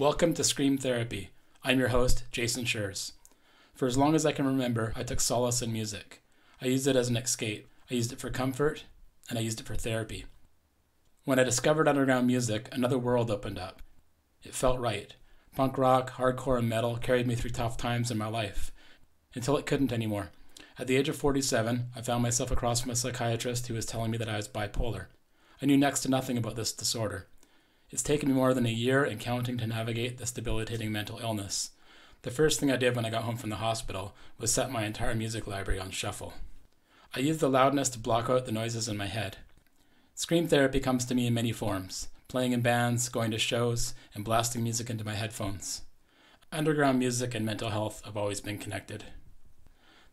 Welcome to Scream Therapy. I'm your host, Jason Schreurs. For as long as I can remember, I took solace in music. I used it as an escape. I used it for comfort, and I used it for therapy. When I discovered underground music, another world opened up. It felt right. Punk rock, hardcore, and metal carried me through tough times in my life, until it couldn't anymore. At the age of 47, I found myself across from a psychiatrist who was telling me that I was bipolar. I knew next to nothing about this disorder. It's taken me more than a year and counting to navigate this debilitating mental illness. The first thing I did when I got home from the hospital was set my entire music library on shuffle. I used the loudness to block out the noises in my head. Scream therapy comes to me in many forms, playing in bands, going to shows, and blasting music into my headphones. Underground music and mental health have always been connected.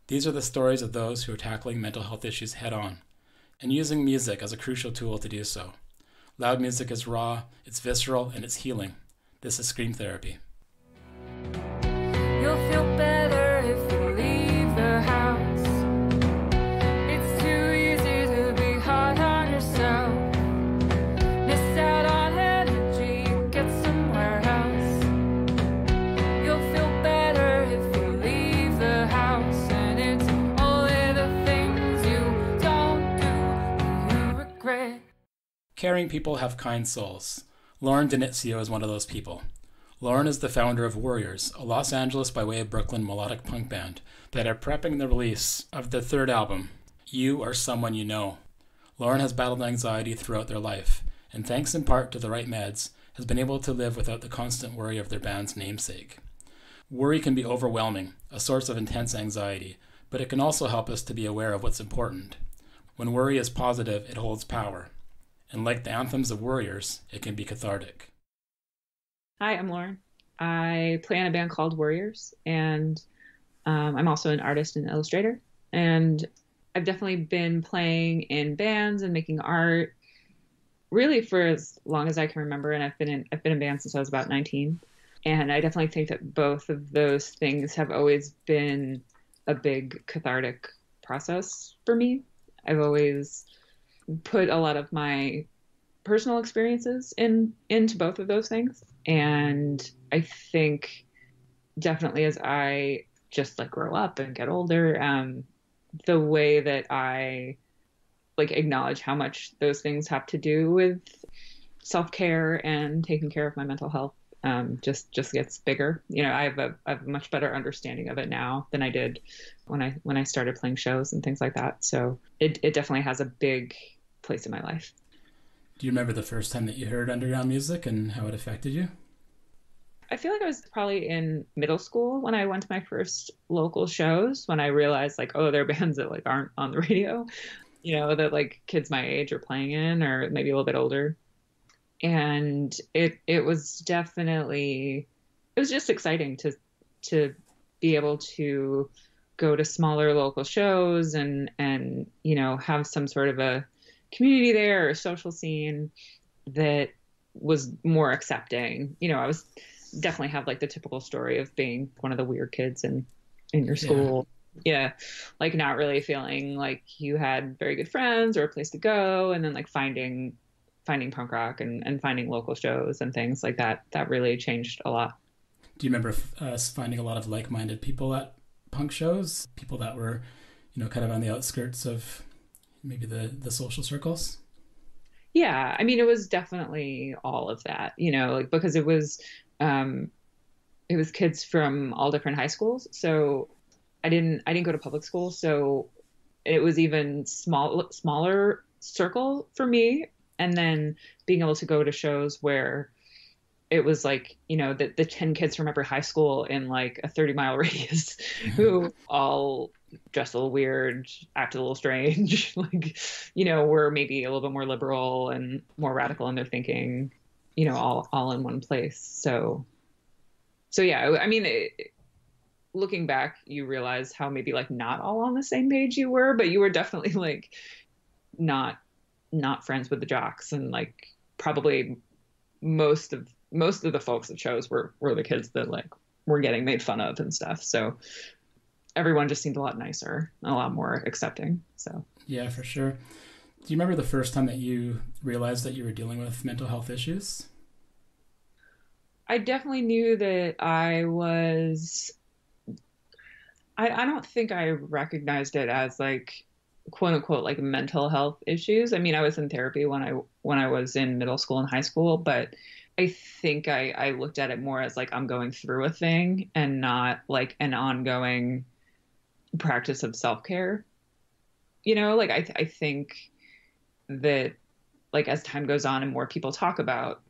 These are the stories of those who are tackling mental health issues head-on, and using music as a crucial tool to do so. Loud music is raw, it's visceral, and it's healing. This is Scream Therapy. You'll feel better if you leave the house. It's too easy to be hard on yourself. Miss out on energy, get somewhere else. You'll feel better if you leave the house. And it's only the things you don't do that you regret. Caring people have kind souls. Denitzio is one of those people. Lauren is the founder of Worriers, a Los Angeles by way of Brooklyn melodic punk band that are prepping the release of their third album, You Are Someone You Know. Lauren has battled anxiety throughout their life, and thanks in part to the right meds, has been able to live without the constant worry of their band's namesake. Worry can be overwhelming, a source of intense anxiety, but it can also help us to be aware of what's important. When worry is positive, it holds power. And like the anthems of Worriers, it can be cathartic. Hi, I'm Lauren. I play in a band called Worriers, and I'm also an artist and illustrator. And I've definitely been playing in bands and making art really for as long as I can remember. And I've been in bands since I was about 19. And I definitely think that both of those things have always been a big cathartic process for me. I've always put a lot of my personal experiences into both of those things. And I think definitely as I just grow up and get older, the way that I acknowledge how much those things have to do with self-care and taking care of my mental health just gets bigger. I have a much better understanding of it now than I did when I started playing shows and things like that. So it definitely has a big place in my life. Do you remember the first time that you heard underground music and how it affected you? I feel like I was probably in middle school when I went to my first local shows, when I realized oh, there are bands that aren't on the radio, that kids my age are playing in, or maybe a little bit older. And it was definitely, it was just exciting to be able to go to smaller local shows and have some sort of a community there or a social scene that was more accepting. I was definitely have the typical story of being one of the weird kids in your school. Yeah. Not really feeling like you had very good friends or a place to go. And then finding punk rock and finding local shows and things like that. That really changed a lot. Do you remember us finding a lot of like-minded people at punk shows? People that were, kind of on the outskirts of maybe the social circles? Yeah. I mean, it was definitely all of that, because it was kids from all different high schools. So I didn't go to public school. So it was even smaller circle for me. And then being able to go to shows where it was the 10 kids from every high school in a 30-mile radius who all dressed a little weird, acted a little strange, were maybe a little bit more liberal and more radical in their thinking, all in one place. So yeah, I mean, looking back, you realize how maybe not all on the same page you were, but you were definitely not friends with the jocks, and probably most of the folks at shows were the kids that were getting made fun of and stuff. So everyone just seemed a lot nicer and a lot more accepting. So yeah, for sure. Do you remember the first time that you realized that you were dealing with mental health issues? I definitely knew that I don't think I recognized it as like quote unquote like mental health issues. I mean, I was in therapy when I was in middle school and high school, but I think I looked at it more as like I'm going through a thing and not like an ongoing practice of self-care. Like I think that like as time goes on and more people talk about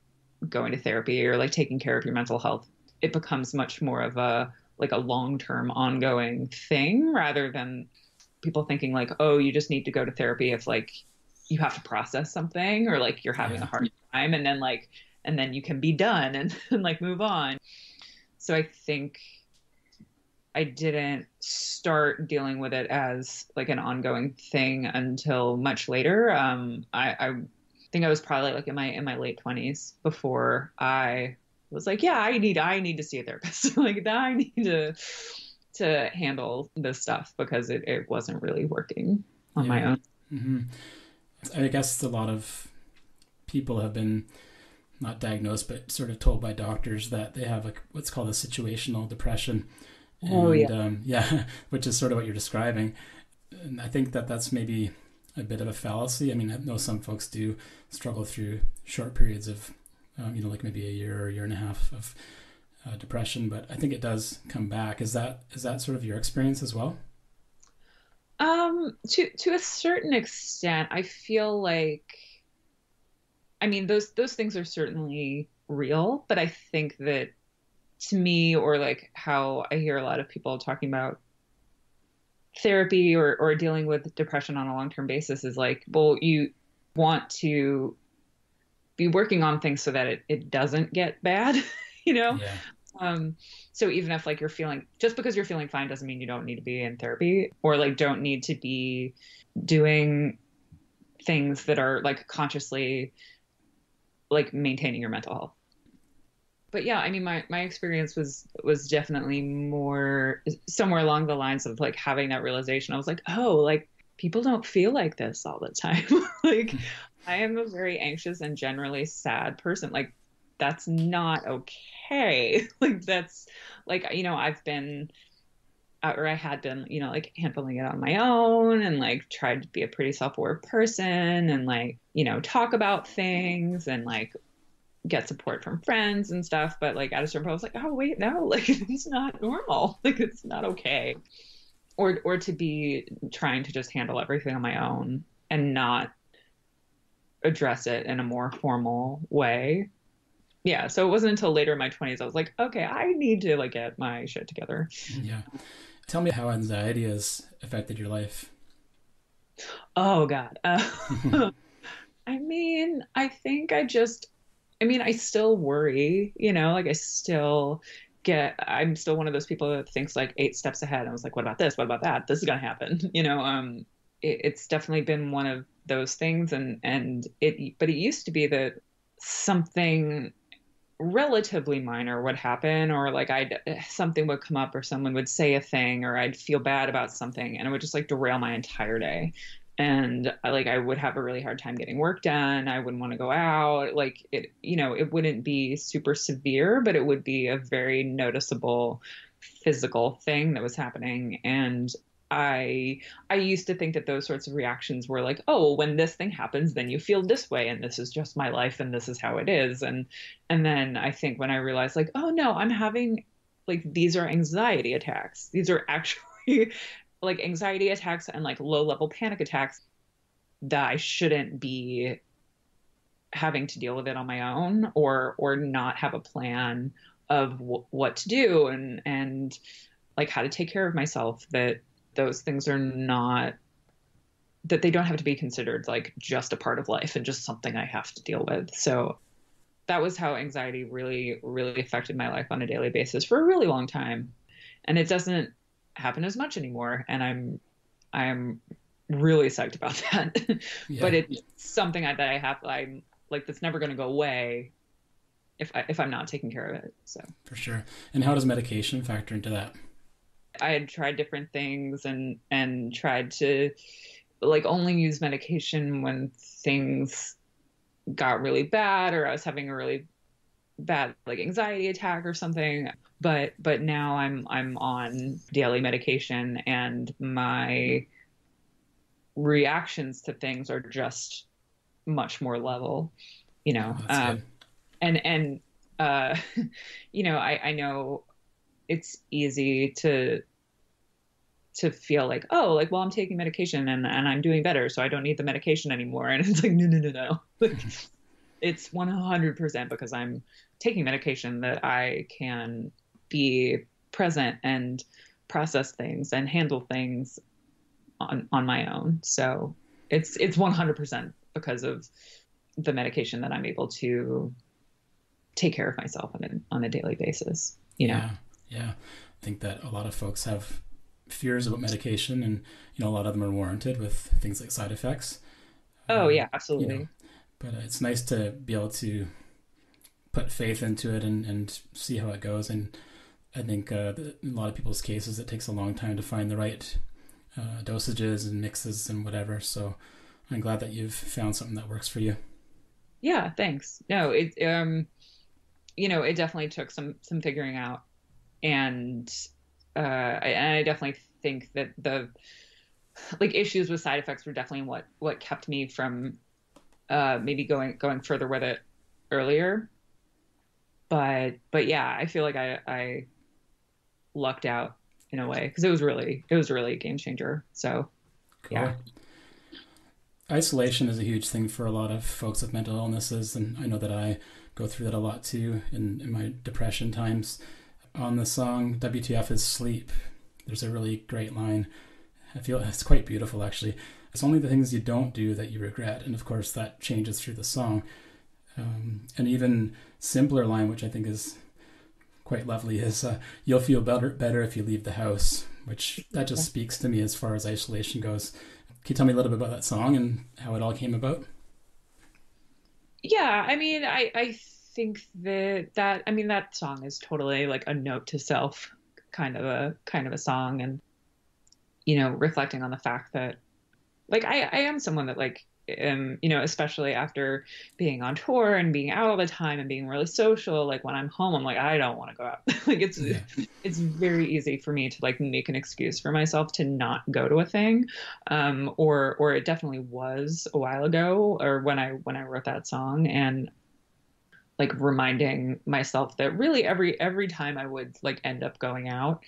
going to therapy or like taking care of your mental health, it becomes much more of a like a long-term ongoing thing rather than people thinking like, oh, you just need to go to therapy if like you have to process something or like you're having a Yeah. hard time and then you can be done and like move on. So I think I didn't start dealing with it as like an ongoing thing until much later. I think I was probably like in my late 20s before I was like, yeah, I need to see a therapist. Like that I need to handle this stuff because it wasn't really working on my Yeah. own. hmm I guess a lot of people have been not diagnosed, but sort of told by doctors that they have like what's called a situational depression. Oh And yeah. yeah, which is sort of what you're describing. And I think that that's maybe a bit of a fallacy. I mean, I know some folks do struggle through short periods of, like maybe a year or a year and a half of depression, but I think it does come back. Is that sort of your experience as well? To a certain extent, I feel like, I mean, those things are certainly real, but I think that to me, or like how I hear a lot of people talking about therapy or dealing with depression on a long-term basis is like, well, you want to be working on things so that it doesn't get bad, you know? Yeah. Um, so even if like just because you're feeling fine doesn't mean you don't need to be in therapy or like don't need to be doing things that are like consciously like maintaining your mental health. But yeah, I mean, my experience was definitely more somewhere along the lines of like having that realization. I was like, oh, like people don't feel like this all the time. Like I am a very anxious and generally sad person. Like that's not okay. Like that's like, I've been or I had been, like handling it on my own and like tried to be a pretty self-aware person and like, talk about things and like get support from friends and stuff. But like at a certain point, I was like, oh wait, no, like it's not normal. Like it's not okay. Or to be trying to just handle everything on my own and not address it in a more formal way. Yeah. So it wasn't until later in my 20s I was like, okay, I need to like get my shit together. Yeah. Tell me how anxiety has affected your life. Oh God. I mean, I still worry, like I'm still one of those people that thinks like 8 steps ahead. I was like, what about this? What about that? This is going to happen. It's definitely been one of those things. But it used to be that something relatively minor would happen or like something would come up or someone would say a thing or I'd feel bad about something and it would just like derail my entire day. And I would have a really hard time getting work done. I wouldn't want to go out. Like it wouldn't be super severe, but it would be a very noticeable physical thing that was happening. And I used to think that those sorts of reactions were like, oh, when this thing happens, then you feel this way, and this is just my life, and this is how it is. And then I think when I realized like, oh no, I'm having like these are anxiety attacks. These are actually like anxiety attacks and like low level panic attacks that I shouldn't be having to deal with it on my own or not have a plan of what to do and like how to take care of myself, that those things are not, that they don't have to be considered like just a part of life and just something I have to deal with. So that was how anxiety really, really affected my life on a daily basis for a really long time. And it doesn't happen as much anymore. And I'm really psyched about that. Yeah. But it's something that I'm like, that's never going to go away if I'm not taking care of it. So For sure. And how does medication factor into that? I had tried different things and tried to like only use medication when things got really bad or I was having a really bad like anxiety attack or something. But now I'm on daily medication, and my reactions to things are just much more level, you know. That's good. And uh, I know it's easy to feel like, oh, like, well, I'm taking medication and I'm doing better, so I don't need the medication anymore. And it's like, no. Like, it's 100% because I'm taking medication that I can be present and process things and handle things on my own. So it's 100% because of the medication that I'm able to take care of myself on a daily basis, you know? Yeah. I think that a lot of folks have fears about medication, and, a lot of them are warranted with things like side effects. Oh yeah, absolutely. But it's nice to be able to put faith into it and see how it goes. And I think in a lot of people's cases, it takes a long time to find the right dosages and mixes and whatever. So I'm glad that you've found something that works for you. Yeah, thanks. No, it definitely took some figuring out, and I definitely think that the like issues with side effects were definitely what kept me from maybe going further with it earlier. But yeah, I feel like I lucked out in a way, because it was really a game changer. So Cool. yeah. Isolation is a huge thing for a lot of folks with mental illnesses, and I know that I go through that a lot too in my depression times. On the song WTF Is Sleep, there's a really great line. I feel it's quite beautiful, actually. It's only the things you don't do that you regret, and of course that changes through the song. An even simpler line, which I think is quite lovely, is you'll feel better if you leave the house, which that just speaks to me as far as isolation goes. Can you tell me a little bit about that song and how it all came about? Yeah, I mean, I think that song is totally like a note to self kind of a song, and reflecting on the fact that like I am someone that like especially after being on tour and being out all the time and being really social, like when I'm home, I'm like, I don't want to go out. Like it's very easy for me to like make an excuse for myself to not go to a thing. Or it definitely was a while ago, or when I wrote that song, and like reminding myself that really every time I would like end up going out,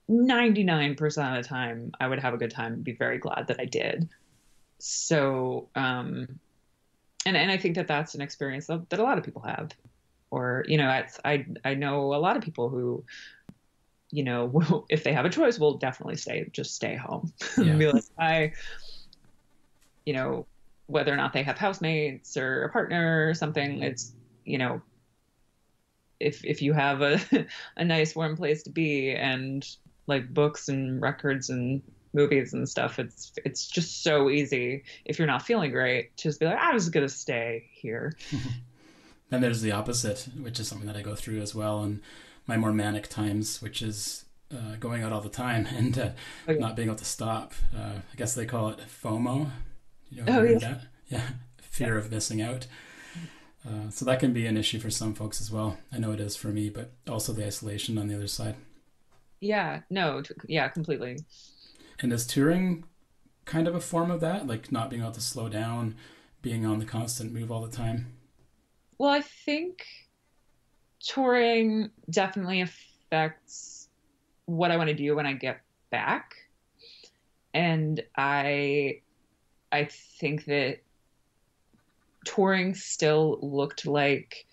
99% of the time I would have a good time and be very glad that I did. So, and I think that that's an experience that a lot of people have, or, I know a lot of people who, if they have a choice, will definitely stay home. Yeah. Be like, whether or not they have housemates or a partner or something, it's, if you have a nice warm place to be, and like books and records and movies and stuff, it's just so easy if you're not feeling great to just be like, I'm just gonna stay here. And there's the opposite, which is something that I go through as well in my more manic times, which is going out all the time and not being able to stop. I guess they call it FOMO. That? Yeah, fear of missing out. So that can be an issue for some folks as well. I know it is for me, but also the isolation on the other side. Yeah, no, yeah, completely. And is touring kind of a form of that? Like not being able to slow down, being on the constant move all the time? Well, I think touring definitely affects what I want to do when I get back. And I think that touring still looked like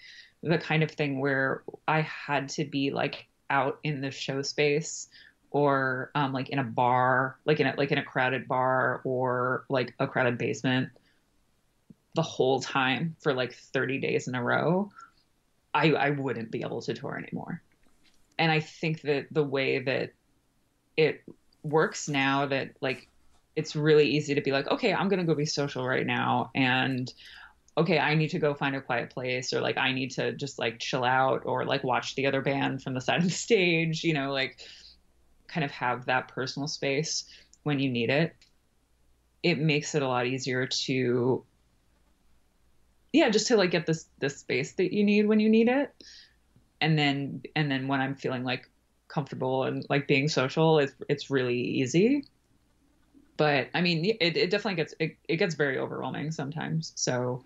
the kind of thing where I had to be like out in the show space, or like in a bar, like in a crowded bar, or like a crowded basement the whole time for like 30 days in a row. I wouldn't be able to tour anymore. And I think that the way that it works now, that like it's really easy to be like, okay, I'm gonna go be social right now, and okay, I need to go find a quiet place, or like I need to just like chill out, or like watch the other band from the side of the stage, like kind of have that personal space when you need it. It makes it a lot easier to, yeah, just to like get this space that you need when you need it. And then when I'm feeling like comfortable and like being social, it's really easy. But I mean, it definitely it gets very overwhelming sometimes. So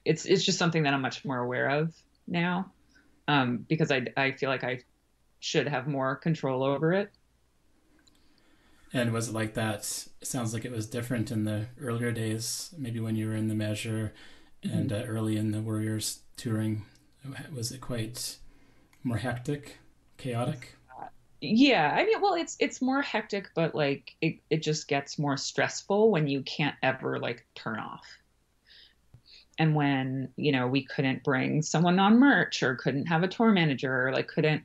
it's just something that I'm much more aware of now, because I feel like I should have more control over it. And was it like that? It sounds like it was different in the earlier days, maybe when you were in the Measure and early in the Worriers touring. Was it quite more hectic, chaotic? Yeah, I mean, well, it's more hectic, but like it just gets more stressful when you can't ever like turn off. And when, we couldn't bring someone on merch or couldn't have a tour manager or like couldn't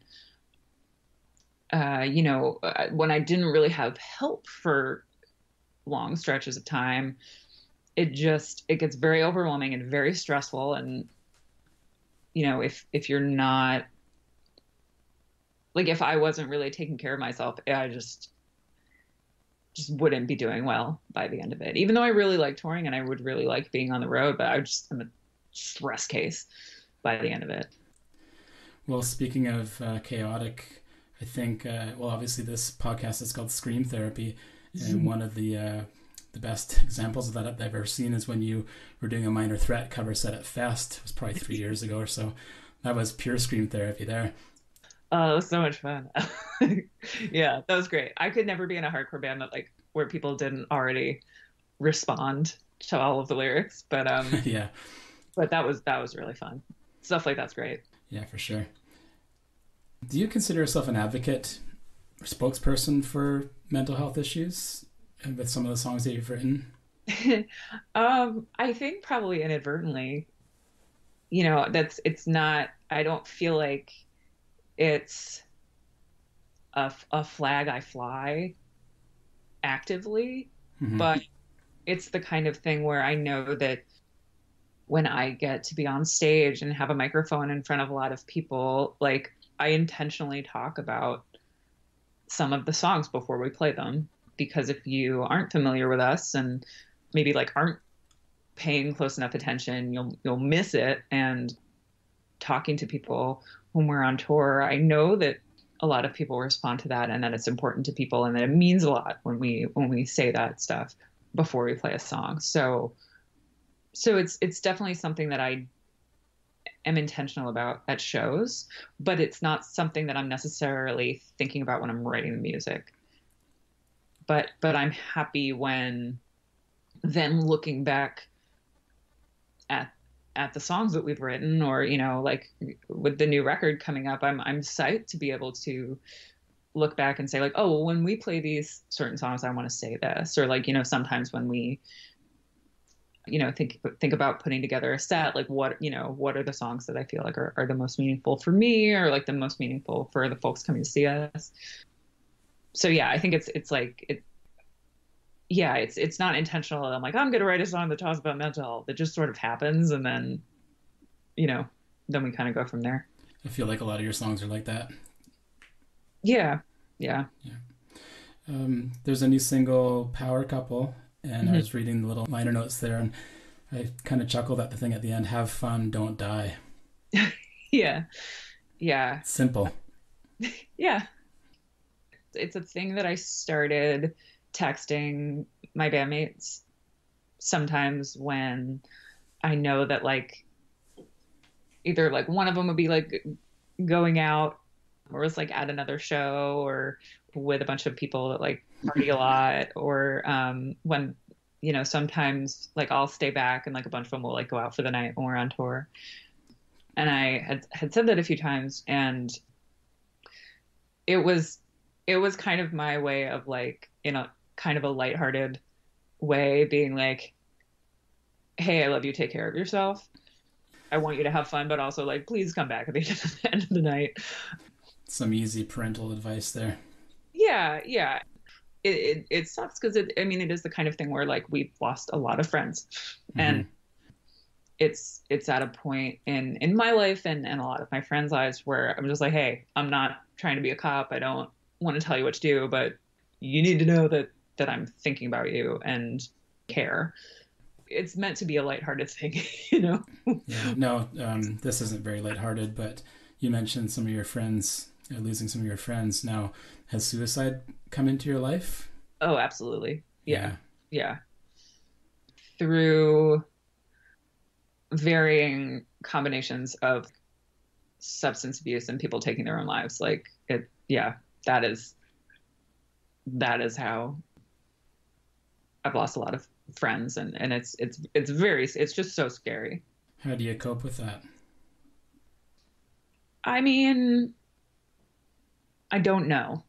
when I didn't really have help for long stretches of time, it gets very overwhelming and very stressful. And, if you're not, like, if I wasn't really taking care of myself, I just wouldn't be doing well by the end of it. Even though I really like touring and I would really like being on the road, but I'm a stress case by the end of it. Well, speaking of chaotic, I think, obviously this podcast is called Scream Therapy, and one of the best examples of that I've ever seen is when you were doing a Minor Threat cover set at Fest. It was probably 3 years ago or so. That was pure Scream Therapy there. Oh, it was so much fun. Yeah, that was great. I could never be in a hardcore band that like where people didn't already respond to all of the lyrics, but Yeah. but that was really fun. Stuff like that's great. Yeah, for sure. Do you consider yourself an advocate or spokesperson for mental health issues with some of the songs that you've written? I think probably inadvertently. It's not, I don't feel like it's a flag I fly actively, but it's the kind of thing where I know that when I get to be on stage and have a microphone in front of a lot of people, like I intentionally talk about some of the songs before we play them, because if you aren't familiar with us and maybe like aren't paying close enough attention, you'll miss it. And talking to people when we're on tour, I know that a lot of people respond to that and that it's important to people and that it means a lot when we say that stuff before we play a song. So it's definitely something that I am intentional about at shows, but it's not something that I'm necessarily thinking about when I'm writing the music. But I'm happy when then looking back at the songs that we've written, or like with the new record coming up, I'm psyched to be able to look back and say like, oh, well, when we play these certain songs, I want to say this, or like sometimes when we think about putting together a set, like what are the songs that I feel like are the most meaningful for me, or like the most meaningful for the folks coming to see us. So yeah, I think it's not intentional. I'm like, I'm going to write a song that talks about mental health. It just sort of happens. And then, then we kind of go from there. I feel like a lot of your songs are like that. Yeah. Yeah. There's a new single, Power Couple, and I was reading the little liner notes there, and I kind of chuckled at the thing at the end, have fun, don't die. Yeah. Yeah. Simple. Yeah. It's a thing that I started texting my bandmates sometimes when I know that like either like one of them would be like going out or was like at another show or with a bunch of people that like party a lot, or when sometimes like I'll stay back and like a bunch of them will like go out for the night when we're on tour. And I had said that a few times, and it was kind of my way of like, kind of a lighthearted way, being like, hey, I love you, take care of yourself. I want you to have fun, but also like, please come back at the end of the night. Some easy parental advice there. Yeah. Yeah. It sucks because it is the kind of thing where like we've lost a lot of friends, and it's at a point in my life and a lot of my friends' lives where I'm just like, hey, I'm not trying to be a cop. I don't want to tell you what to do, but you need to know that I'm thinking about you and care. it's meant to be a lighthearted thing, you know? Yeah, no, this isn't very lighthearted, but you mentioned some of your friends, losing some of your friends. Now, has suicide come into your life? Oh, absolutely. Yeah. Yeah. Through varying combinations of substance abuse and people taking their own lives. Like it, yeah, that is how I've lost a lot of friends, and it's just so scary. How do you cope with that? I mean, I don't know.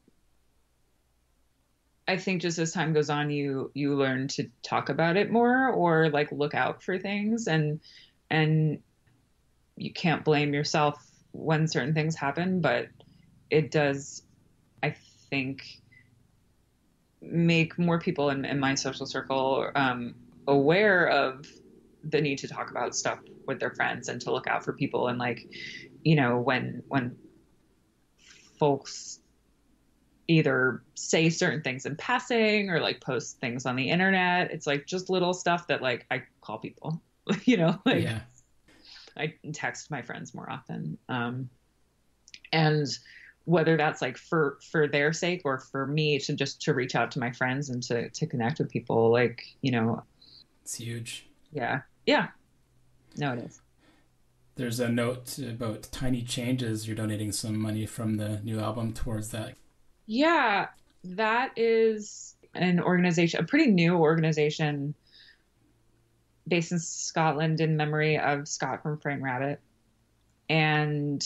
I think just as time goes on, you learn to talk about it more, or like look out for things, and you can't blame yourself when certain things happen, but it does, I think, make more people in my social circle aware of the need to talk about stuff with their friends and to look out for people. And like, you know, when folks either say certain things in passing or like post things on the internet, it's like just little stuff that like I call people, you know, like Yeah. I text my friends more often. And whether that's like for their sake or for me to just to reach out to my friends and to connect with people, like, you know, It's huge. yeah. No, it is. There's a note about Tiny Changes. You're donating some money from the new album towards that. Yeah, that is an organization, a pretty new organization based in Scotland in memory of Scott from Frame Rabbit. And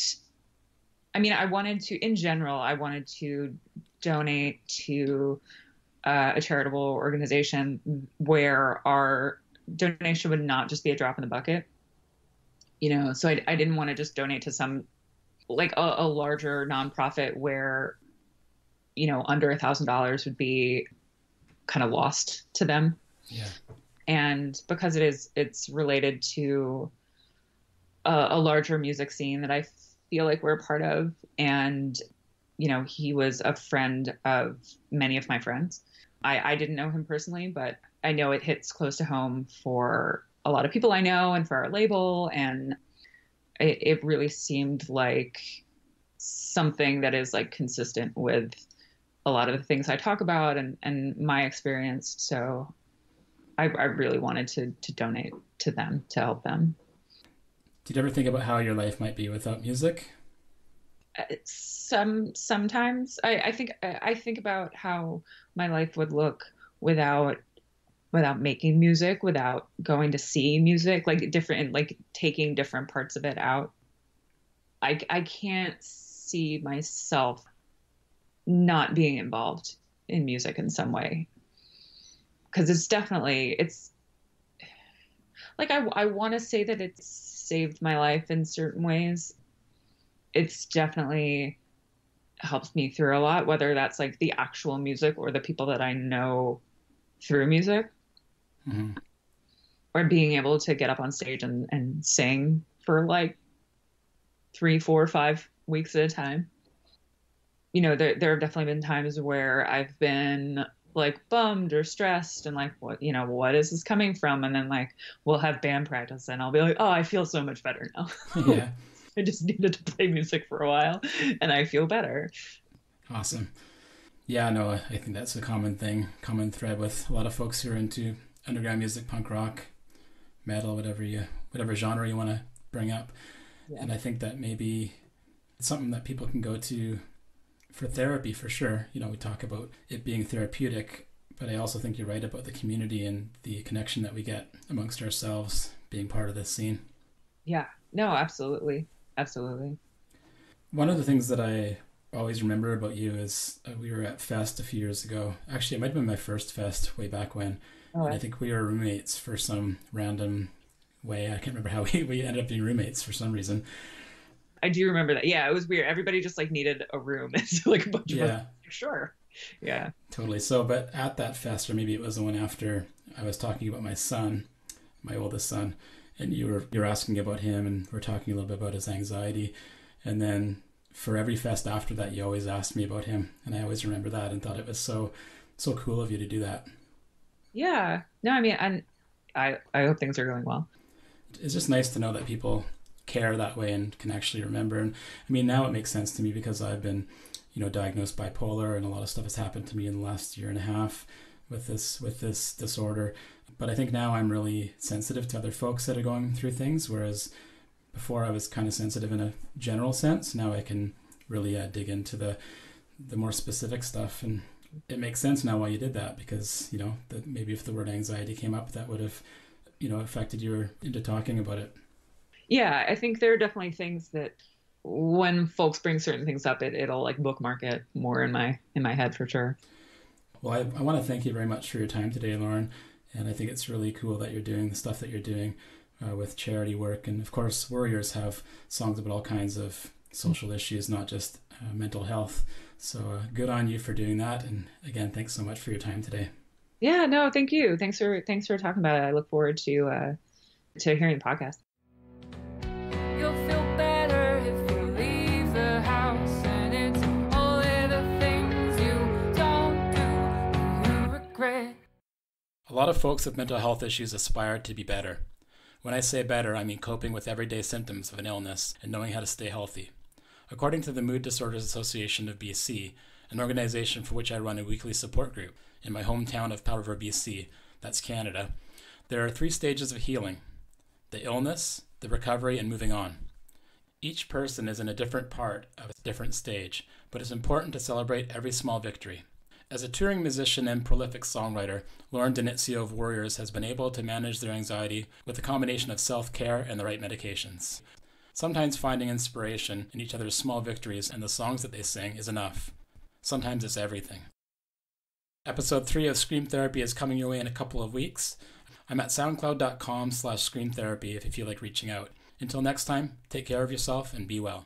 I mean, I wanted to donate to a charitable organization where our donation would not just be a drop in the bucket, you know. So I didn't want to just donate to some like a larger nonprofit where, you know, under $1,000 would be kind of lost to them. Yeah. And because it's related to a larger music scene that I feel like we're a part of. And, you know, he was a friend of many of my friends. I didn't know him personally, but I know it hits close to home for a lot of people I know and for our label. And it really seemed like something that is like consistent with a lot of the things I talk about and my experience. So I really wanted to donate to them, to help them. Did you ever think about how your life might be without music? Sometimes I think about how my life would look without making music, without going to see music, like different, like taking different parts of it out. I can't see myself not being involved in music in some way, because it's like I want to say that it's saved my life in certain ways. It's definitely helped me through a lot, whether that's like the actual music or the people that I know through music. Mm-hmm. Or being able to get up on stage and sing for like 3, 4, 5 weeks at a time. You know, there have definitely been times where I've been like bummed or stressed and like, what is this coming from? And then like we'll have band practice and I'll be like, oh, I feel so much better now. Yeah. I just needed to play music for a while and I feel better. Awesome. Yeah, no, I think that's a common thread with a lot of folks who are into underground music, punk rock, metal, whatever genre you want to bring up. Yeah. And I think that maybe it's something that people can go to for therapy for sure. You know, we talk about it being therapeutic, but I also think you're right about the community and the connection that we get amongst ourselves being part of this scene. Yeah, no, absolutely. Absolutely. One of the things that I always remember about you is we were at Fest a few years ago. Actually, it might have been my first Fest way back when. Oh, I think we were roommates for some random way. I can't remember how we ended up being roommates for some reason. I do remember that. Yeah, it was weird. Everybody just like needed a room. So like a bunch of us, sure. Yeah. Totally. So, but at that Fest, or maybe it was the one after, I was talking about my son, my oldest son, and you were asking about him, and we're talking a little bit about his anxiety. And then for every Fest after that, you always asked me about him. And I always remember that and thought it was so cool of you to do that. Yeah. No, I mean, and I hope things are going well. It's just nice to know that people care that way and can actually remember. And I mean, now it makes sense to me because I've been, diagnosed bipolar, and a lot of stuff has happened to me in the last year and a half with this disorder. But I think now I'm really sensitive to other folks that are going through things, whereas before I was kind of sensitive in a general sense. Now I can really dig into the more specific stuff, and it makes sense now why you did that, because that maybe if the word anxiety came up, that would have affected you into talking about it. Yeah, I think there are definitely things that when folks bring certain things up, it'll like bookmark it more in my head for sure. Well, I want to thank you very much for your time today, Lauren, and I think it's really cool that you're doing the stuff that you're doing with charity work. And of course, Worriers have songs about all kinds of social issues, not just mental health. So good on you for doing that. And again, thanks so much for your time today. Yeah, no, thank you. Thanks for talking about it. I look forward to hearing the podcast. You'll feel better if you leave the house, and it's only the things you don't do you regret. A lot of folks with mental health issues aspire to be better. When I say better, I mean coping with everyday symptoms of an illness and knowing how to stay healthy. According to the Mood Disorders Association of BC, an organization for which I run a weekly support group in my hometown of Powell River, BC, that's Canada, there are 3 stages of healing: the illness, the recovery, and moving on. Each person is in a different part of a different stage, but it's important to celebrate every small victory. As a touring musician and prolific songwriter, Lauren Denitzio of Worriers has been able to manage their anxiety with a combination of self-care and the right medications. Sometimes finding inspiration in each other's small victories and the songs that they sing is enough. Sometimes it's everything. Episode 3 of Scream Therapy is coming your way in a couple of weeks. I'm at soundcloud.com/screamtherapy if you feel like reaching out. Until next time, take care of yourself and be well.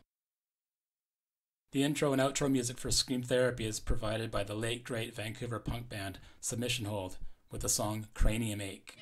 The intro and outro music for Scream Therapy is provided by the late great Vancouver punk band Submission Hold with the song Cranium Ache.